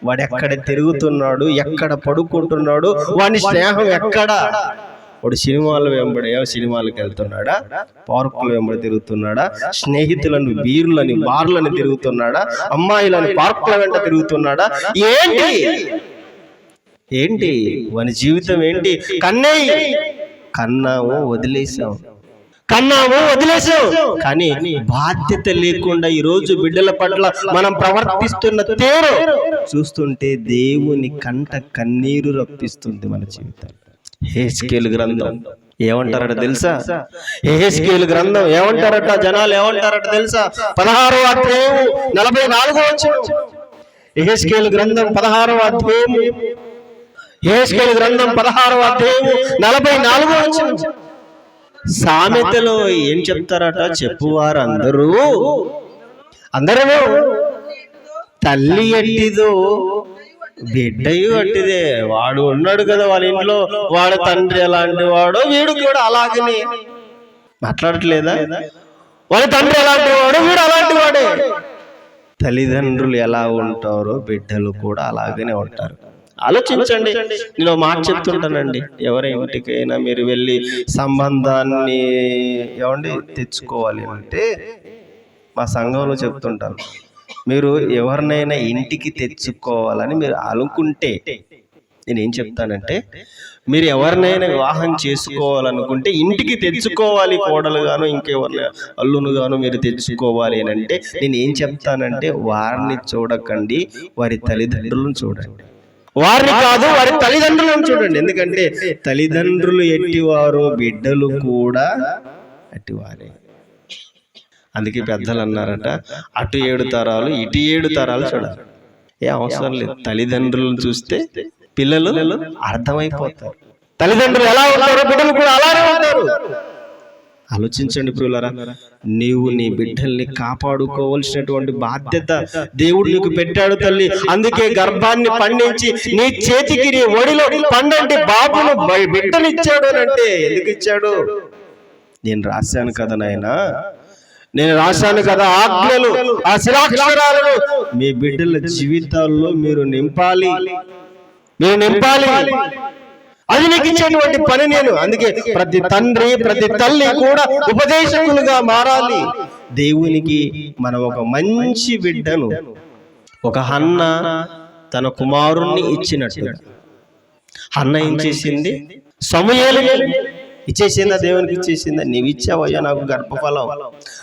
వాడు ఎక్కడ తిరుగుతున్నాడు, ఎక్కడ పడుకుంటున్నాడు, వాని స్నేహం ఎక్కడ. వాడు సినిమాల వెంబడి సినిమాలకు వెళ్తున్నాడా, పార్కుల వెంబడి తిరుగుతున్నాడా, స్నేహితులను బీర్లని బార్లని తిరుగుతున్నాడా, అమ్మాయిలని పార్కుల వెంట తిరుగుతున్నాడా, ఏంటి వాని జీవితం ఏంటి? కన్నాము వదిలేసాం కానీ బాధ్యత లేకుండా ఈ రోజు బిడ్డల పట్ల మనం ప్రవర్తిస్తున్న తీరు చూస్తుంటే దేవుని కంట కన్నీరు రప్పిస్తుంది మన జీవితం. యెహెజ్కేలు గ్రంథం ఏమంటారట తెలుసా? యెహెజ్కేలు గ్రంథం ఏమంటారట, జనాలు ఏమంటారట తెలుసా? 16వ అధ్యాయం 44వ వచనం. యెహెజ్కేలు గ్రంథం 16వ అధ్యాయం, యెహెజ్కేలు గ్రంథం 16వ అధ్యాయం 44వ వచనం. సామెతలో ఏం చెప్తారట? చెప్పువారు అందరూ తల్లి ఎట్టిదో బిడ్డయు అట్టిదే. వాడు ఉన్నాడు కదా వాళ్ళ ఇంట్లో, వాడు తండ్రి ఎలాంటి వాడో వీడు కూడా అలాగనే. మాట్లాడట్లేదా? వాళ్ళ తండ్రి ఎలాంటి వాడు, వీడు అలాంటి వాడే. తల్లిదండ్రులు ఎలా ఉంటారో బిడ్డలు కూడా అలాగనే ఉంటారు. ఆలోచించండి. నేను ఒక మాట చెప్తుంటానండి, ఎవరి ఇంటికైనా మీరు వెళ్ళి సంబంధాన్ని తెచ్చుకోవాలి అంటే మా సంఘంలో చెప్తుంటాను, మీరు ఎవరినైనా ఇంటికి తెచ్చుకోవాలని మీరు అనుకుంటే నేనేం చెప్తానంటే, మీరు ఎవరినైనా వివాహం చేసుకోవాలనుకుంటే ఇంటికి తెచ్చుకోవాలి, కోడలు గాను ఇంకెవరిని అల్లును గాను మీరు తెచ్చుకోవాలి అని అంటే నేను ఏం చెప్తానంటే, వారిని చూడకండి, వారి తల్లిదండ్రులను చూడండి. వారిని కాదు, వారి తల్లిదండ్రులను చూడండి. ఎందుకంటే తల్లిదండ్రులు ఎట్టివారు, బిడ్డలు కూడా అట్టివారే. అందుకే పెద్దలు అన్నారట, అటు 7 తరాలు ఇటు 7 తరాలు చూడాలి. ఏ అవసరం లేదు, తల్లిదండ్రులను చూస్తే పిల్లలు అర్థమైపోతారు. తల్లిదండ్రులు ఎలా ఉంటారో బిడ్డలు కూడా అలానే ఉంటారు. ఆలోచించండి ప్రియులారా, నీవు నీ బిడ్డల్ని కాపాడుకోవాల్సినటువంటి బాధ్యత దేవుడు నీకు పెట్టాడు తల్లి. అందుకే గర్భాన్ని పండించి నీ చేతికి, నీ ఒడిలో పండంటి బాబును బిడ్డనిచ్చాడు అని అంటే ఎందుకు ఇచ్చాడు? నేను రాశాను కదా నాయనా, నేను రాశాను కదా ఆజ్ఞలు, ఆ శిలాక్షరాలను మీ బిడ్డల జీవితాల్లో మీరు నింపాలి. అది నీకు ఇచ్చేటువంటి పని నేను. అందుకే ప్రతి తండ్రి, ప్రతి తల్లి కూడా ఉపదేశకులుగా మారాలి. దేవునికి మనం ఒక మంచి బిడ్డను, ఒక హన్న తన కుమారుణ్ణి ఇచ్చినట్టుగా, హన్న ఏం చేసింది? సమూయేలుని ఇచ్చేసిందా? దేవునికి ఇచ్చేసిందా? నీవు ఇచ్చావయ్యా నాకు గర్భఫలం,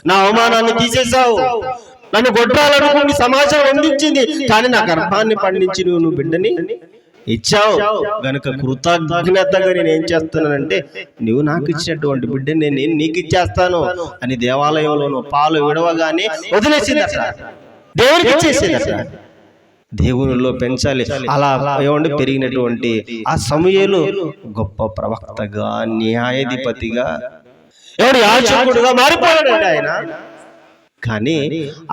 నా అవమానాన్ని తీసేసావు, నన్ను గొడ్రాలను సమాజం అందించింది, కానీ నా గర్భాన్ని పండించి నువ్వు బిడ్డని ఇచ్చావు గనుక కృతజ్ఞతగా నేను ఏం చేస్తున్నానంటే, నువ్వు నాకు ఇచ్చినటువంటి బిడ్డని నేను నీకు ఇచ్చేస్తాను అని దేవాలయంలోనూ పాలు విడవగానే వదిలేసిందట, దేవునికి ఇచ్చేసేదట. దేవునిలో పెంచాలి. అలా పెరిగినటువంటి ఆ సమూయేలు గొప్ప ప్రవక్తగా, న్యాయాధిపతిగా, యాజకుడుగా మారిపోయాడండి ఆయన. కానీ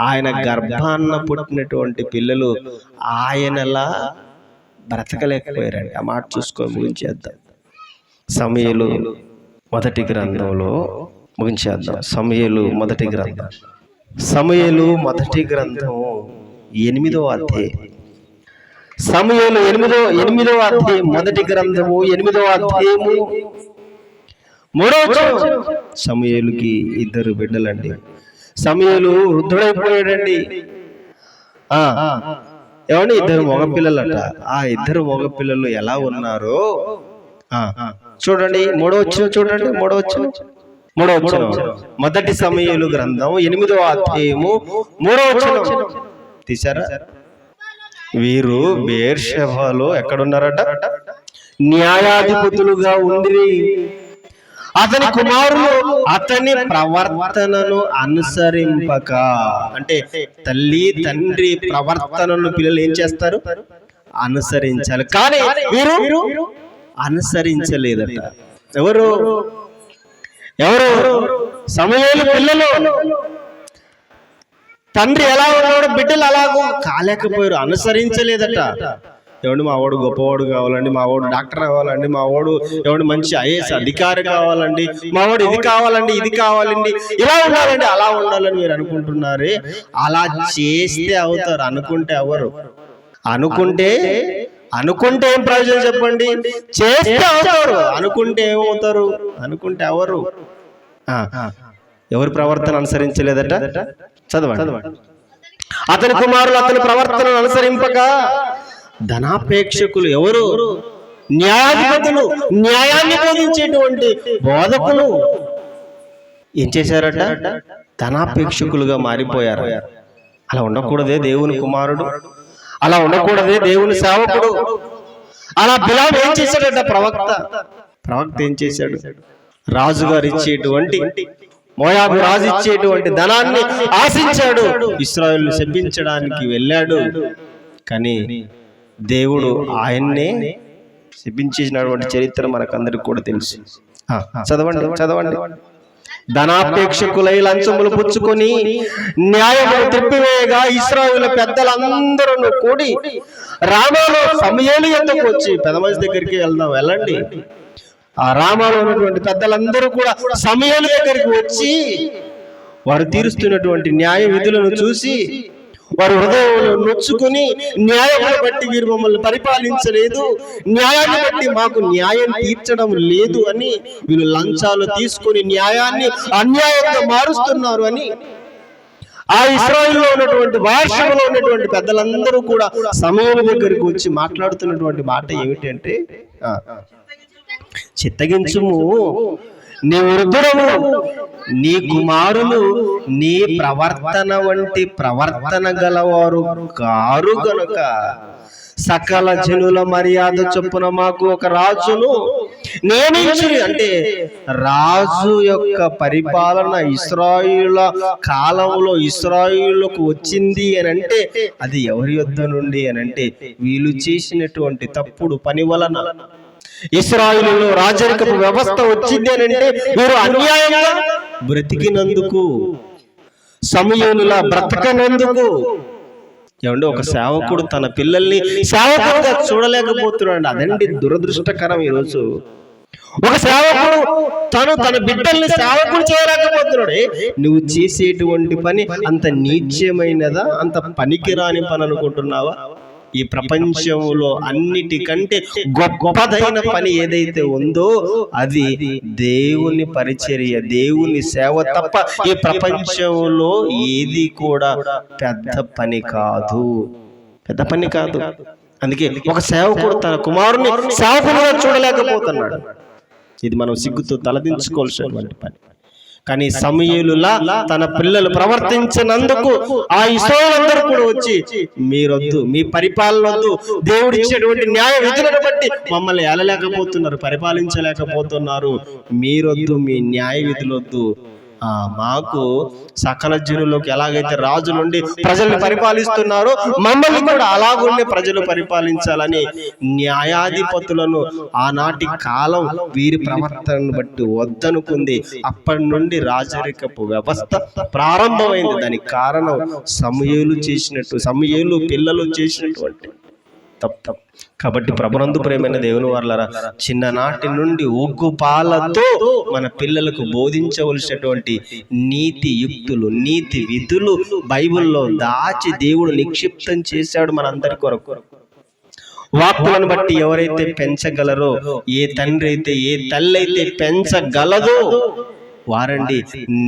ఆయన గర్భాన్న పుట్టినటువంటి పిల్లలు ఆయనలా బ్రతకలేకపోయారండి. ఆ మాట చూసుకొని ముగించేద్దాం. సమూయేలు మొదటి గ్రంథంలో ముగించేద్దాం. సమూయేలు మొదటి గ్రంథం 8వ అధ్యాయం. సమూయేలు 8వ అధ్యాయం, మొదటి గ్రంథము 8వ అధ్యాయము 3వ వచనం. సమూయేలుకి 2 బిడ్డలండి. సమూయేలు వృద్ధుడైపోయాడండి. 2 మగపిల్లలట. ఆ 2 మగపిల్లలు ఎలా ఉన్నారో చూడండి. 3వ వచనం చూడండి. 3వ వచనం మొదటి సమూయేలు గ్రంథం 8వ అధ్యాయము 3వ వచనం తీశారా? వీరు బెయేర్షెబాలో ఎక్కడున్నారట? న్యాయాధిపతులుగా ఉండి అతని కుమారులు అతని ప్రవర్తనను అనుసరింపక, అంటే తల్లి తండ్రి ప్రవర్తనను పిల్లలు ఏం చేస్తారు? అనుసరించాలి. కానీ వీరు అనుసరించలేదట. ఎవరు? సమూయేలు పిల్లలు. తండ్రి ఎలా ఉన్నాడు, బిడ్డలు అలాగూ కాలేకపోయారు, అనుసరించలేదట. మా వాడు గొప్పవాడు కావాలండి, మా వాడు డాక్టర్ కావాలండి, మా వాడు మంచి ఐఏఎస్ అధికారి కావాలండి, మా వాడు ఇది కావాలండి, ఇది కావాలండి, ఇలా ఉండాలండి, అలా ఉండాలని మీరు అనుకుంటున్నారే. అలా చేస్తే అవుతారు, అనుకుంటే ఎవరు? అనుకుంటే ఏం ప్రయోజనం చెప్పండి? చేస్తే అవుతారు, అనుకుంటే ఏమవుతారు? అనుకుంటే ఎవరు? ఎవరి ప్రవర్తన అనుసరించలేదట? చదవండి. అతని కుమారులు అతని ప్రవర్తనను అనుసరింపక ధనాపేక్షకులు. ఎవరు? న్యాయాధిపతులు, న్యాయాన్ని బోధించేటువంటి బోధకులు ఏం చేశారట? ధనాపేక్షకులుగా మారిపోయారు. అలా ఉండకూడదే దేవుని కుమారుడు, అలా ఉండకూడదే దేవుని సేవకుడు. అలా బిలాము ఏం చేశాడట? ప్రవక్త ఏం చేశాడు? రాజుగారు ఇచ్చేటువంటి, మోయాబు రాజు ఇచ్చేటువంటి ధనాన్ని ఆశించాడు, ఇశ్రాయేలును శపించడానికి వెళ్ళాడు. కానీ దేవుడు ఆయన్నే శపించేసినటువంటి చరిత్ర మనకందరికి కూడా తెలుసు. చదవండి. ధనాపేక్షకులై లంచములు పుచ్చుకొని న్యాయములు తిప్పివేయగా ఇశ్రాయేలు పెద్దలందరూ కూడి రామాలో సమూయేలు యొద్దకు వచ్చి, పెద్ద మనిషి దగ్గరికి వెళ్ళండి. ఆ రామాలో ఉన్నటువంటి పెద్దలందరూ కూడా సమూయేలు దగ్గరికి వచ్చి వారు తీరుస్తున్నటువంటి న్యాయ విధులను చూసి వారు హృదయంలో నొచ్చుకుని, న్యాయాన్ని బట్టి వీరు మమ్మల్ని పరిపాలించలేదు, న్యాయాన్ని బట్టి మాకు న్యాయం తీర్చడం లేదు అని వీళ్ళు లంచాలు తీసుకుని న్యాయాన్ని అన్యాయంగా మారుస్తున్నారు అని ఆ ఇశ్రాయేలులో ఉన్నటువంటి భాషలో ఉన్నటువంటి పెద్దలందరూ కూడా సమూయేలు దగ్గరికి వచ్చి మాట్లాడుతున్నటువంటి మాట ఏమిటంటే, చిత్తగించుము, నీ వృద్ధుడము, నీ కుమారులు నీ ప్రవర్తన వంటి ప్రవర్తన గలవారు కారు గనుక సకల జనుల మర్యాద చొప్పున మాకు ఒక రాజును నియమించి. అంటే రాజు యొక్క పరిపాలన ఇశ్రాయేలుల కాలంలో ఇశ్రాయేలులకు వచ్చింది అని అంటే అది ఎవరి యొద్ద నుండి అని అంటే వీళ్ళు చేసినటువంటి తప్పుడు పని వలన ఇశ్రాయేలులో రాజరికపు వ్యవస్థ వచ్చింది అని అంటే వీరు అన్యాయంగా బ్రతికినందుకు, సమూయేలులా బ్రతకనందుకు. ఏమంటే ఒక సేవకుడు తన పిల్లల్ని సేవకుడుగా చూడలేకపోతున్నాడు. అదండి దురదృష్టకరం. ఈరోజు ఒక సేవకుడు తన బిడ్డల్ని సేవకుడు చేయలేకపోతున్నాడు. నువ్వు చేసేటువంటి పని అంత నీచమైనదా, అంత పనికిరాని పని అనుకుంటున్నావా? ఈ ప్రపంచంలో అన్నిటికంటే గొప్పదైన పని ఏదైతే ఉందో అది దేవుని పరిచర్య, దేవుని సేవ తప్ప ఈ ప్రపంచంలో ఏది కూడా పెద్ద పని కాదు, పెద్ద పని కాదు. అందుకే ఒక సేవకుడు తన కుమారుని సేవకుడుగా చూడలేకపోతున్నాడు. ఇది మనం సిగ్గుతో తలదించుకోవాల్సినటువంటి పని. కానీ సమూయేలులా తన పిల్లలు ప్రవర్తించినందుకు ఆ ఇశ్రాయేలులందరూ కూడా వచ్చి, మీరొద్దు, మీ పరిపాలన వద్దు, దేవుడు ఇచ్చేటువంటి న్యాయ విధులను బట్టి మమ్మల్ని ఏలలేకపోతున్నారు, పరిపాలించలేకపోతున్నారు, మీరొద్దు, మీ న్యాయ విధులొద్దు, మాకు సకల జనులకు ఎలాగైతే రాజు నుండి ప్రజల్ని పరిపాలిస్తున్నారో మమ్మల్ని కూడా అలాగుండే ప్రజలు పరిపాలించాలని న్యాయాధిపతులను ఆనాటి కాలం వీరి ప్రవర్తనను బట్టి వద్దనుకుంది. అప్పటి నుండి రాజరికపు వ్యవస్థ ప్రారంభమైంది. దానికి కారణం సమూయేలు పిల్లలు చేసినటువంటి తప్పు. కాబట్టి ప్రభునందు ప్రేమైన దేవుని వారలారా, చిన్ననాటి నుండి ఉగ్గుపాలతో మన పిల్లలకు బోధించవలసినటువంటి నీతి యుక్తులు, నీతి విధులు బైబిల్లో దాచి దేవుడు నిక్షిప్తం చేశాడు మనందరి కొరకు. వాక్కులను బట్టి ఎవరైతే పెంచగలరో, ఏ తండ్రి అయితే, ఏ తల్లి అయితే పెంచగలదో వారండి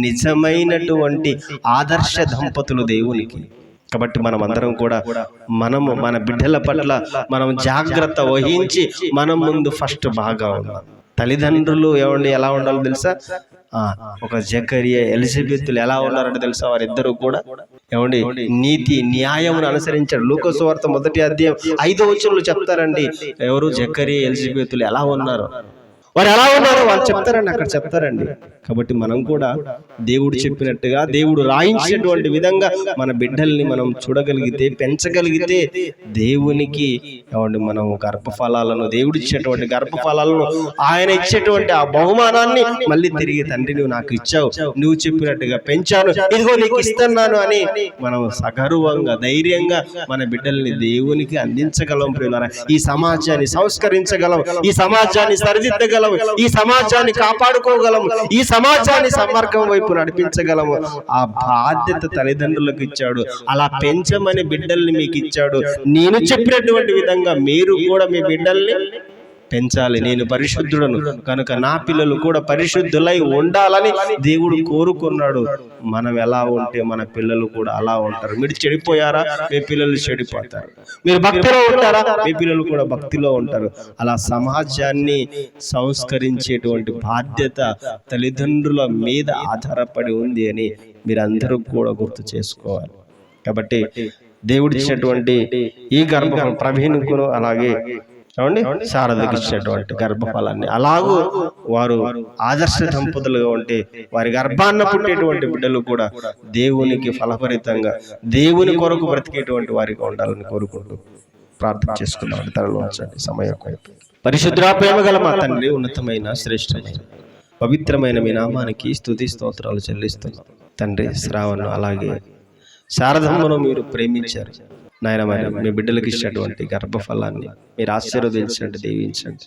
నిజమైనటువంటి ఆదర్శ దంపతులు దేవునికి. కాబట్టి మనం అందరం కూడా మన బిడ్డల పట్ల మనం జాగ్రత్త వహించి మనం ముందు ఫస్ట్ బాగా ఉన్నాం. తల్లిదండ్రులు ఎలా ఉండాలో తెలుసా? ఒక జకరియా, ఎలిజబెత్లు ఎలా ఉన్నారంటే తెలుసా? వారిద్దరూ కూడా నీతి న్యాయమును అనుసరించారు. లూకా సువార్త 1వ అధ్యాయం 5వ వచనంలో చెప్తారండి ఎవరు జకరియా, ఎలిజబెత్లు ఎలా ఉన్నారు, వారు ఎలా ఉన్నారో వాళ్ళు చెప్తారండి, అక్కడ చెప్తారండి. కాబట్టి మనం కూడా దేవుడు చెప్పినట్టుగా, దేవుడు రాయించినటువంటి విధంగా మన బిడ్డల్ని మనం చూడగలిగితే, పెంచగలిగితే దేవునికి మనం గర్భఫలాలను, దేవుడు ఇచ్చేటువంటి గర్భఫలాలను, ఆయన ఇచ్చేటువంటి ఆ బహుమానాన్ని మళ్ళీ తిరిగి తండ్రి నువ్వు నాకు ఇచ్చావు, నువ్వు చెప్పినట్టుగా పెంచాను, ఇదిగో నీకు ఇస్తున్నాను అని మనం సగర్వంగా, ధైర్యంగా మన బిడ్డల్ని దేవునికి అందించగలం. ప్రియులారా, ఈ సమాజాన్ని సంస్కరించగలం, ఈ సమాజాన్ని సరిదిద్దగలం, ఈ సమాజాన్ని కాపాడుకోగలము, ఈ సమాజాన్ని సమర్గం వైపు నడిపించగలము. ఆ బాధ్యత తల్లిదండ్రులకు ఇచ్చాడు. అలా పెంచమని బిడ్డల్ని మీకు ఇచ్చాడు. నేను చెప్పినటువంటి విధంగా మీరు కూడా మీ బిడ్డల్ని పెంచాలి. నేను పరిశుద్ధుడను కనుక నా పిల్లలు కూడా పరిశుద్ధులై ఉండాలని దేవుడు కోరుకున్నాడు. మనం ఎలా ఉంటే మన పిల్లలు కూడా అలా ఉంటారు. మీరు చెడిపోయారా, మీ పిల్లలు చెడిపోతారు. మీరు భక్తిలో ఉంటారా, మీ పిల్లలు కూడా భక్తిలో ఉంటారు. అలా సమాజాన్ని సంస్కరించేటువంటి బాధ్యత తల్లిదండ్రుల మీద ఆధారపడి ఉంది అని మీరందరూ కూడా గుర్తు చేసుకోవాలి. కాబట్టి దేవుడిచ్చినటువంటి ఈ గర్భఫలం ప్రవీణ్కును అలాగే శారదకి ఇచ్చినటువంటి గర్భఫలాన్ని అలాగూ వారు ఆదర్శ దంపతులుగా ఉంటే వారి గర్భాన్న పుట్టేటువంటి బిడ్డలు కూడా దేవునికి ఫలభరితంగా, దేవుని కొరకు బ్రతికేటువంటి వారిగా ఉండాలని కోరుకుంటూ ప్రార్థన చేసుకున్నాం. తనలో ఉంచండి. సమయం పరిశుద్ధ ప్రేమ గల మా తండ్రి, ఉన్నతమైన శ్రేష్టమైన పవిత్రమైన మీ నామానికి స్తుతి స్తోత్రాలు చెల్లిస్తున్నాం తండ్రి. శ్రావణ అలాగే శారదమ్మను మీరు ప్రేమించారు నాయన. మీ బిడ్డలకు ఇచ్చినటువంటి గర్భఫలాన్ని మీరు ఆశీర్వదించండి, దీవించండి.